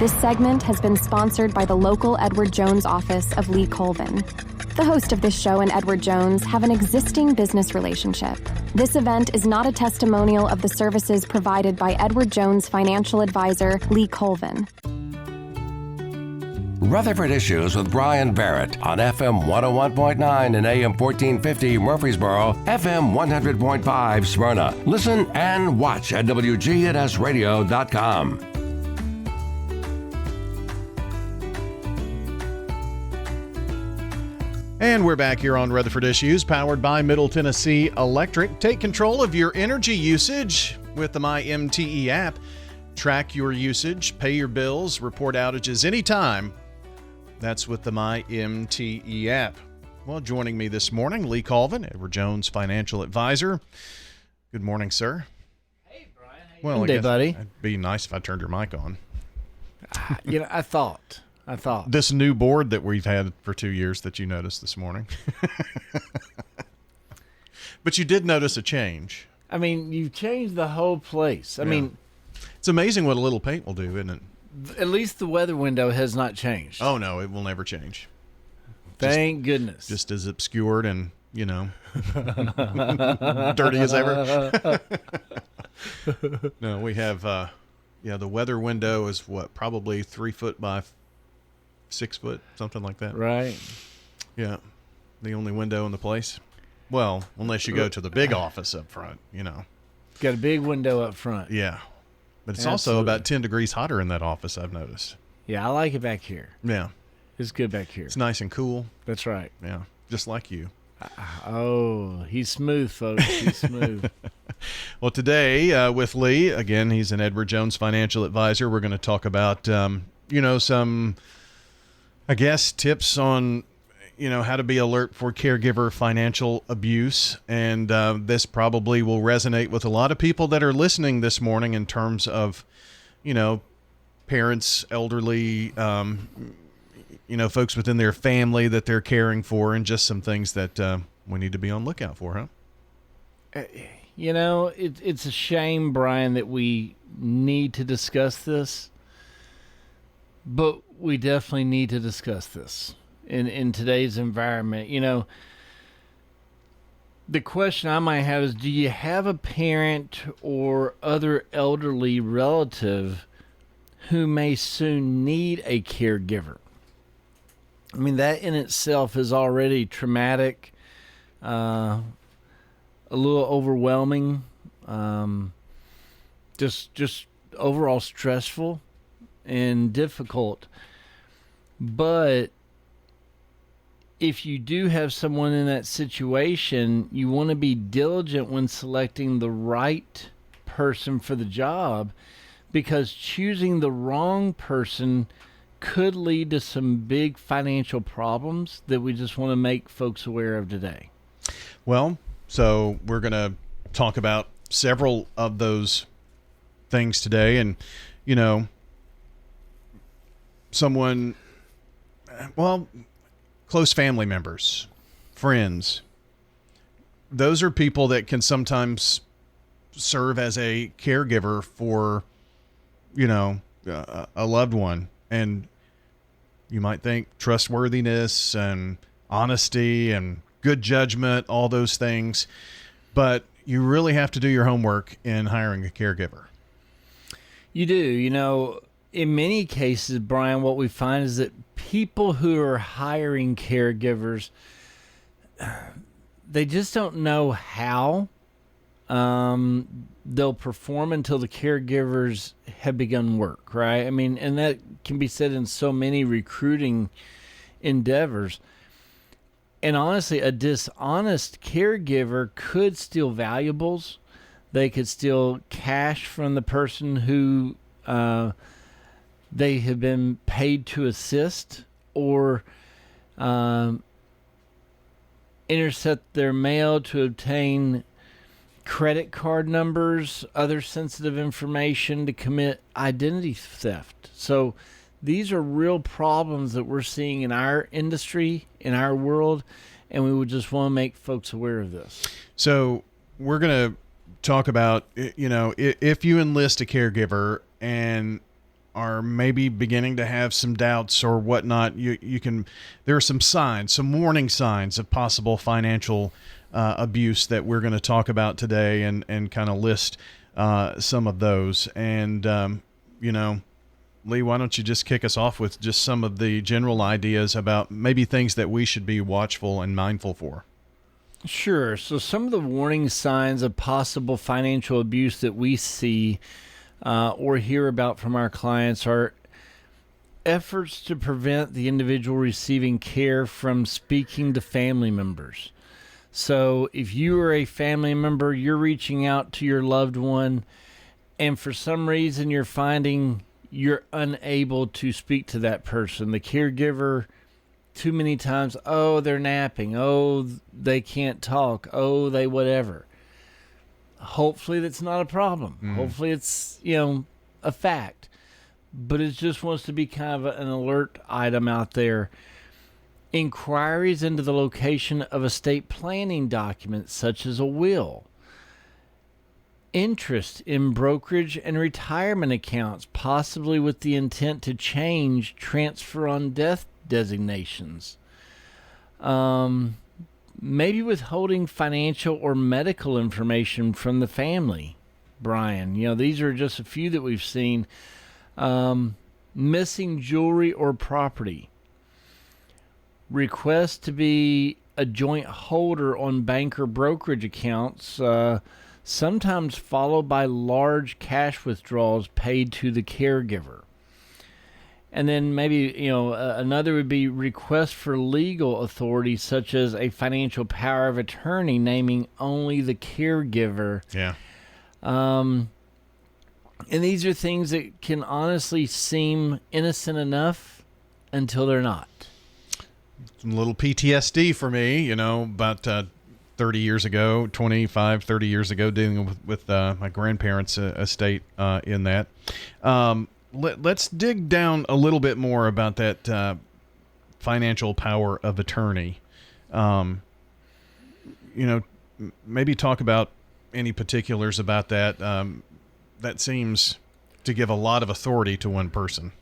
This segment has been sponsored by the local Edward Jones office of Lee Colvin. The host of this show and Edward Jones have an existing business relationship. This event is not a testimonial of the services provided by Edward Jones financial advisor, Lee Colvin. Rutherford Issues with Bryan Barrett on FM 101.9 and AM 1450 Murfreesboro, FM 100.5 Smyrna. Listen and watch at WGNSradio.com. And we're back here on Rutherford Issues, powered by Middle Tennessee Electric. Take control of your energy usage with the MyMTE app. Track your usage, pay your bills, report outages anytime. That's with the MyMTE app. Well, joining me this morning, Lee Colvin, Edward Jones financial advisor. Good morning, sir. Hey, Brian. Well, Good day, buddy. It'd be nice if I turned your mic on. I thought. This new board that we've had for 2 years that you noticed this morning. But you did notice a change. I mean, you've changed the whole place. I mean, it's amazing what a little paint will do, isn't it? At least the weather window has not changed. Oh, no, it will never change. Thank goodness. Just as obscured and, dirty as ever. No, we have, the weather window is probably 3 foot by 6 foot, something like that. Right. Yeah. The only window in the place. Well, unless you go to the big office up front, Got a big window up front. Yeah. But it's Absolutely. also about 10 degrees hotter in that office, I've noticed. Yeah, I like it back here. Yeah. It's good back here. It's nice and cool. That's right. Yeah. Just like you. Oh, he's smooth, folks. He's smooth. Well, today with Lee, again, he's an Edward Jones financial advisor. We're going to talk about, some, I guess, tips on, how to be alert for caregiver financial abuse. And this probably will resonate with a lot of people that are listening this morning in terms of, parents, elderly, folks within their family that they're caring for, and just some things that we need to be on lookout for, huh? It's a shame, Brian, that we need to discuss this, but we definitely need to discuss this in today's environment. The question I might have is, do you have a parent or other elderly relative who may soon need a caregiver? I mean, that in itself is already traumatic, a little overwhelming, just overall stressful and difficult. But if you do have someone in that situation, you want to be diligent when selecting the right person for the job, because choosing the wrong person could lead to some big financial problems that we just want to make folks aware of today. Well, so we're going to talk about several of those things today. And, someone, close family members, friends, those are people that can sometimes serve as a caregiver for, a loved one. And you might think trustworthiness and honesty and good judgment, all those things, but you really have to do your homework in hiring a caregiver. You do. In many cases, Brian, what we find is that people who are hiring caregivers, they just don't know how they'll perform until the caregivers have begun work, right? I mean, and that can be said in so many recruiting endeavors. And honestly, a dishonest caregiver could steal valuables. They could steal cash from the person who they have been paid to assist, or intercept their mail to obtain credit card numbers, other sensitive information, to commit identity theft. So these are real problems that we're seeing in our industry, in our world, and we would just want to make folks aware of this. So we're going to talk about, if you enlist a caregiver and are maybe beginning to have some doubts or whatnot, there are some signs, some warning signs of possible financial abuse that we're going to talk about today, and kind of list some of those. And Lee, why don't you just kick us off with just some of the general ideas about maybe things that we should be watchful and mindful for? Sure. So some of the warning signs of possible financial abuse that we see or hear about from our clients are efforts to prevent the individual receiving care from speaking to family members. So if you are a family member, you're reaching out to your loved one, and for some reason you're finding you're unable to speak to that person, the caregiver, too many times, oh, they're napping, oh, they can't talk, oh, they whatever. Hopefully that's not a problem. Hopefully it's, a fact. But it just wants to be kind of an alert item out there. Inquiries into the location of estate planning documents such as a will. Interest in brokerage and retirement accounts, possibly with the intent to change transfer on death designations. Maybe withholding financial or medical information from the family, Brian. These are just a few that we've seen. Missing jewelry or property. Request to be a joint holder on bank or brokerage accounts, sometimes followed by large cash withdrawals paid to the caregiver. And then maybe, another would be request for legal authority, such as a financial power of attorney naming only the caregiver. Yeah. And these are things that can honestly seem innocent enough until they're not. Some little PTSD for me, about 30 years ago, 25, 30 years ago, dealing with my grandparents' estate in that. Let's dig down a little bit more about that financial power of attorney. Maybe talk about any particulars about that. That seems to give a lot of authority to one person.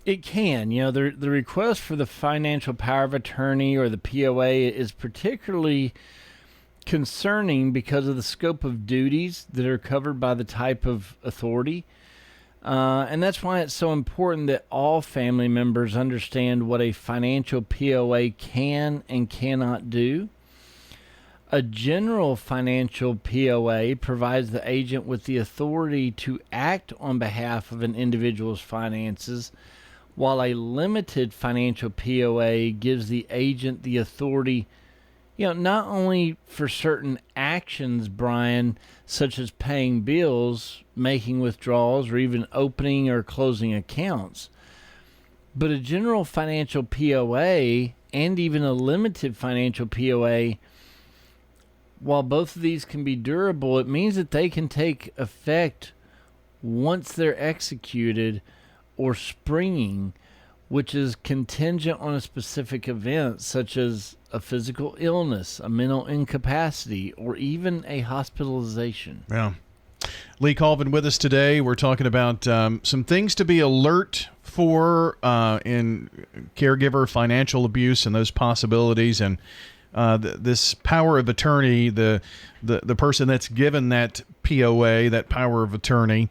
It can. The request for the financial power of attorney, or the POA, is particularly concerning because of the scope of duties that are covered by the type of authority. And that's why it's so important that all family members understand what a financial POA can and cannot do. A general financial POA provides the agent with the authority to act on behalf of an individual's finances, while a limited financial POA gives the agent the authority, not only for certain actions, Brian, such as paying bills, making withdrawals, or even opening or closing accounts, but a general financial POA and even a limited financial POA, while both of these can be durable, it means that they can take effect once they're executed or springing, which is contingent on a specific event, such as a physical illness, a mental incapacity, or even a hospitalization. Yeah. Lee Colvin with us today. We're talking about some things to be alert for in caregiver financial abuse and those possibilities, and this power of attorney, the person that's given that POA, that power of attorney.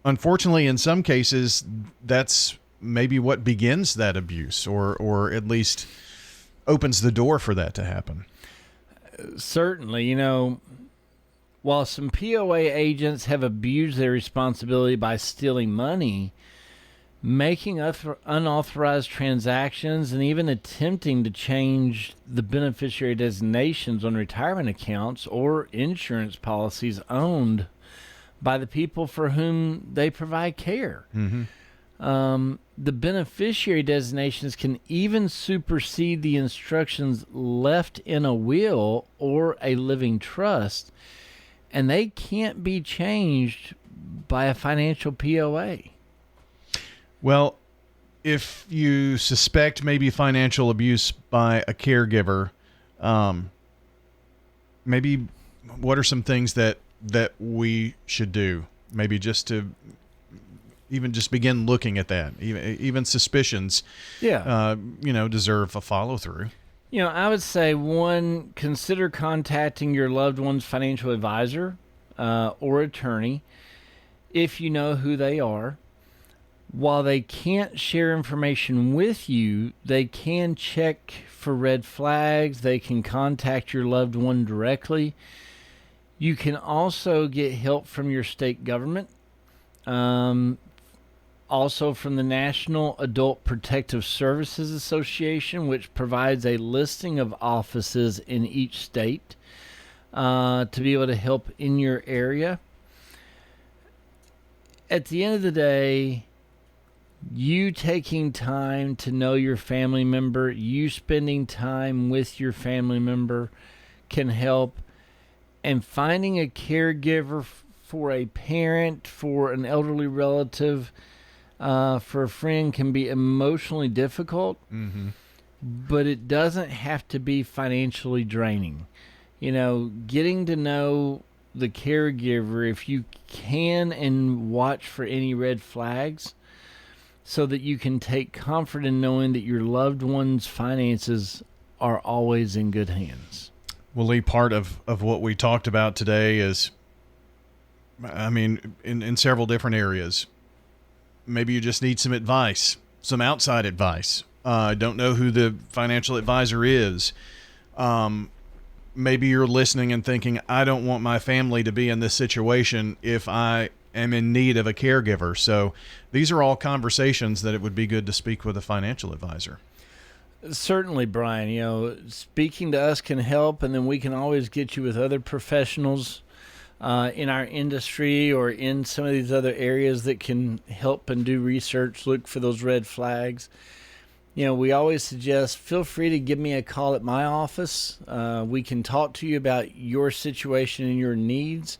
Unfortunately, in some cases, that's maybe what begins that abuse, or at least opens the door for that to happen. Certainly, while some POA agents have abused their responsibility by stealing money, making unauthorized transactions, and even attempting to change the beneficiary designations on retirement accounts or insurance policies owned by the people for whom they provide care. Mm-hmm. The beneficiary designations can even supersede the instructions left in a will or a living trust, and they can't be changed by a financial POA. Well, if you suspect maybe financial abuse by a caregiver, maybe what are some things that we should do? maybe just to even just begin looking at that. Even suspicions, deserve a follow-through. I would say, one, consider contacting your loved one's financial advisor or attorney if you know who they are. While they can't share information with you, they can check for red flags. They can contact your loved one directly. You can also get help from your state government, also from the National Adult Protective Services Association, which provides a listing of offices in each state to be able to help in your area. At the end of the day, you taking time to know your family member, you spending time with your family member can help. And finding a caregiver for a parent, for an elderly relative, for a friend can be emotionally difficult, but it doesn't have to be financially draining. Getting to know the caregiver, if you can, and watch for any red flags, so that you can take comfort in knowing that your loved one's finances are always in good hands. Well, Lee, part of what we talked about today is, in several different areas. Maybe you just need some advice, some outside advice. Don't know who the financial advisor is. Maybe you're listening and thinking, I don't want my family to be in this situation if I am in need of a caregiver. So these are all conversations that it would be good to speak with a financial advisor. Certainly, Brian. Speaking to us can help, and then we can always get you with other professionals in our industry or in some of these other areas that can help and do research, look for those red flags. We always suggest, feel free to give me a call at my office. We can talk to you about your situation and your needs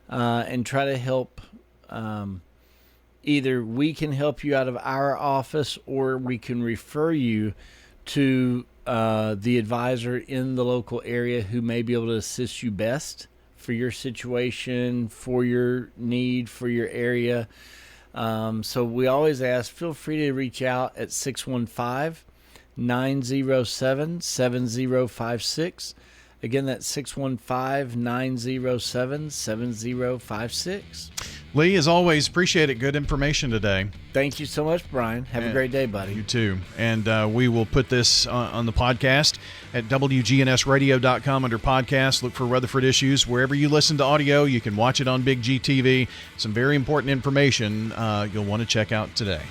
and try to help. Either we can help you out of our office, or we can refer you to the advisor in the local area who may be able to assist you best for your situation, for your need, for your area. So we always ask, feel free to reach out at 615-907-7056. Again, that's 615-907-7056. Lee, as always, appreciate it. Good information today. Thank you so much, Brian. Have a great day, buddy. You too. And we will put this on the podcast at WGNSradio.com under podcast. Look for Rutherford Issues. Wherever you listen to audio, you can watch it on Big G TV. Some very important information you'll want to check out today.